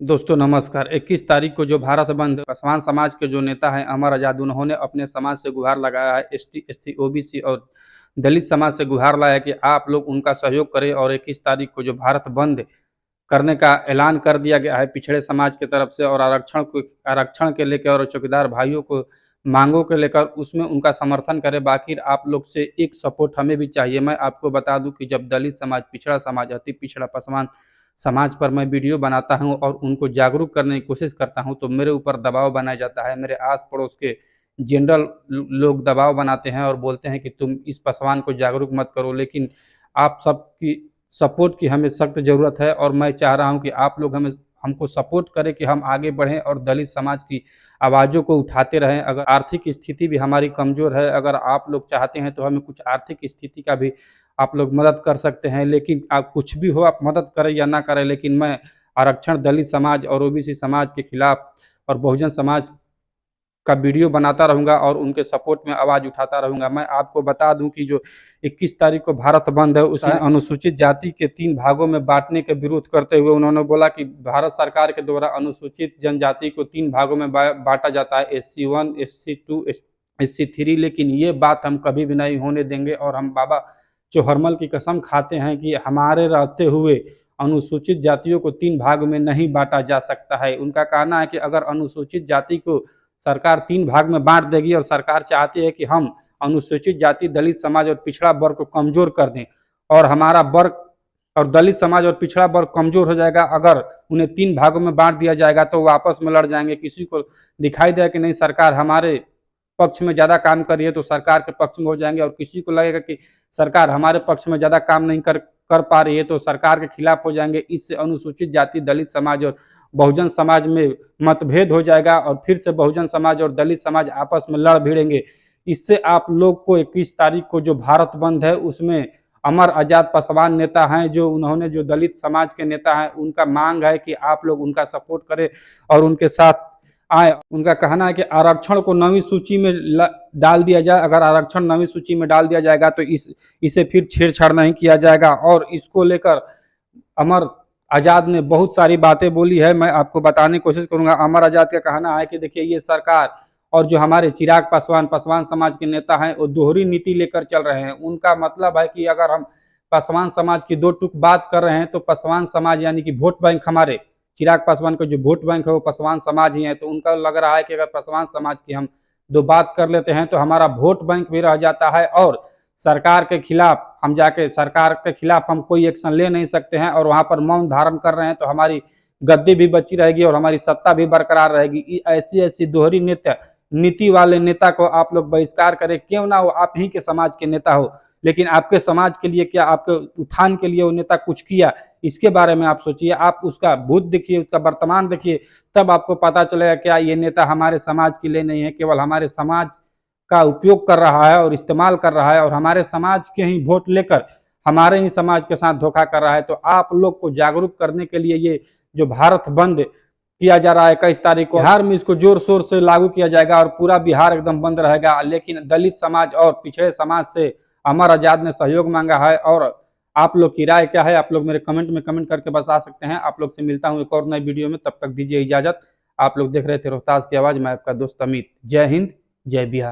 दोस्तों नमस्कार। 21 तारीख को जो भारत बंद पासवान समाज के जो नेता हैं अमर आज़ाद, उन्होंने अपने समाज से गुहार लगाया है। एसटी, एससी, ओबीसी और दलित समाज से गुहार लाया कि आप लोग उनका सहयोग करें और 21 तारीख को जो भारत बंद करने का ऐलान कर दिया गया है पिछड़े समाज की तरफ से, और आरक्षण के लेकर और चौकीदार भाइयों को मांगों को लेकर उसमें उनका समर्थन करें। बाकी आप लोग से एक सपोर्ट हमें भी चाहिए। मैं आपको बता दूं कि जब दलित समाज, पिछड़ा समाज, अति पिछड़ा पासवान समाज पर मैं वीडियो बनाता हूं और उनको जागरूक करने की कोशिश करता हूं, तो मेरे ऊपर दबाव बनाया जाता है। मेरे आस पड़ोस के जनरल लोग दबाव बनाते हैं और बोलते हैं कि तुम इस पासवान को जागरूक मत करो। लेकिन आप सबकी सपोर्ट की हमें सख्त ज़रूरत है और मैं चाह रहा हूं कि आप लोग हमको सपोर्ट करें कि हम आगे बढ़ें और दलित समाज की आवाज़ों को उठाते रहें। अगर आर्थिक स्थिति भी हमारी कमज़ोर है, अगर आप लोग चाहते हैं तो हमें कुछ आर्थिक स्थिति का भी आप लोग मदद कर सकते हैं। लेकिन आप कुछ भी हो, आप मदद करें या ना करें, लेकिन मैं आरक्षण, दलित समाज और ओबीसी समाज के खिलाफ और बहुजन समाज का वीडियो बनाता रहूँगा और उनके सपोर्ट में आवाज़ उठाता रहूँगा। मैं आपको बता दूँ कि जो 21 तारीख को भारत बंद है, उसमें अनुसूचित जाति के 3 भागों में बाँटने के विरोध करते हुए उन्होंने बोला कि भारत सरकार के द्वारा अनुसूचित जनजाति को 3 भागों में बाँटा जाता है, SC1, SC2, SC3। लेकिन ये बात हम कभी भी नहीं होने देंगे और हम बाबा चौहरमल की कसम खाते हैं कि हमारे रहते हुए अनुसूचित जातियों को 3 भाग में नहीं बाँटा जा सकता है। उनका कहना है कि अगर अनुसूचित जाति को सरकार 3 भाग में बाँट देगी और सरकार चाहती है कि हम अनुसूचित जाति, दलित समाज और पिछड़ा वर्ग को कमज़ोर कर दें, और हमारा वर्ग और दलित समाज और पिछड़ा वर्ग कमज़ोर हो जाएगा। अगर उन्हें 3 भागों में बाँट दिया जाएगा तो वो आपस में लड़ जाएँगे। किसी को दिखाई देगा कि नहीं सरकार हमारे पक्ष में ज़्यादा काम कर रही है तो सरकार के पक्ष में हो जाएँगे, और किसी को लगेगा कि सरकार हमारे पक्ष में ज़्यादा काम नहीं कर पा रही है तो सरकार के खिलाफ हो जाएँगे। इससे अनुसूचित जाति, दलित समाज और बहुजन समाज में मतभेद हो जाएगा और फिर से बहुजन समाज और दलित समाज आपस में लड़ भिड़ेंगे। इससे आप लोग को 21 तारीख को जो भारत बंद है उसमें अमर आज़ाद पासवान नेता हैं, जो दलित समाज के नेता हैं, उनका मांग है कि आप लोग उनका सपोर्ट करें और उनके साथ आए। उनका कहना है कि आरक्षण को 9वीं सूची में डाल दिया जाए। अगर आरक्षण 9वीं सूची में डाल दिया जाएगा तो इसे फिर छेड़छाड़ नहीं किया जाएगा। और इसको लेकर अमर आज़ाद ने बहुत सारी बातें बोली है, मैं आपको बताने की कोशिश करूंगा। अमर आज़ाद का कहना है कि देखिए, ये सरकार और जो हमारे चिराग पासवान समाज के नेता हैं, वो दोहरी नीति लेकर चल रहे हैं। उनका मतलब है कि अगर हम पासवान समाज की 2 टूक बात कर रहे हैं तो पासवान समाज यानी कि वोट बैंक, हमारे चिराग पासवान का जो वोट बैंक है वो पासवान समाज ही है। तो उनका लग रहा है कि अगर पासवान समाज की हम 2 बात कर लेते हैं तो हमारा वोट बैंक भी रह जाता है और सरकार के खिलाफ हम जाके सरकार के खिलाफ हम कोई एक्शन ले नहीं सकते हैं, और वहां पर मौन धारण कर रहे हैं तो हमारी गद्दी भी बची रहेगी और हमारी सत्ता भी बरकरार रहेगी। ऐसी दोहरी नीति वाले नेता को आप लोग बहिष्कार करें। क्यों ना हो आप ही के समाज के नेता हो, लेकिन आपके समाज के लिए क्या, आपके उत्थान के लिए वो नेता कुछ किया, इसके बारे में आप सोचिए। आप उसका भूत देखिए, उसका वर्तमान देखिए, तब आपको पता चलेगा क्या ये नेता हमारे समाज के लिए नहीं है, केवल हमारे समाज का उपयोग कर रहा है और इस्तेमाल कर रहा है और हमारे समाज के ही वोट लेकर हमारे ही समाज के साथ धोखा कर रहा है। तो आप लोग को जागरूक करने के लिए ये जो भारत बंद किया जा रहा है 21 तारीख को, बिहार में इसको जोर शोर से लागू किया जाएगा और पूरा बिहार एकदम बंद रहेगा। लेकिन दलित समाज और पिछड़े समाज से अमर आज़ाद ने सहयोग मांगा है। और आप लोग की राय क्या है, आप लोग मेरे कमेंट में कमेंट करके बता सकते हैं। आप लोग से मिलता हूँ एक और नई वीडियो में, तब तक दीजिए इजाजत। आप लोग देख रहे थे रोहतास की आवाज़, मैं आपका दोस्त अमित। जय हिंद, जय बिहार।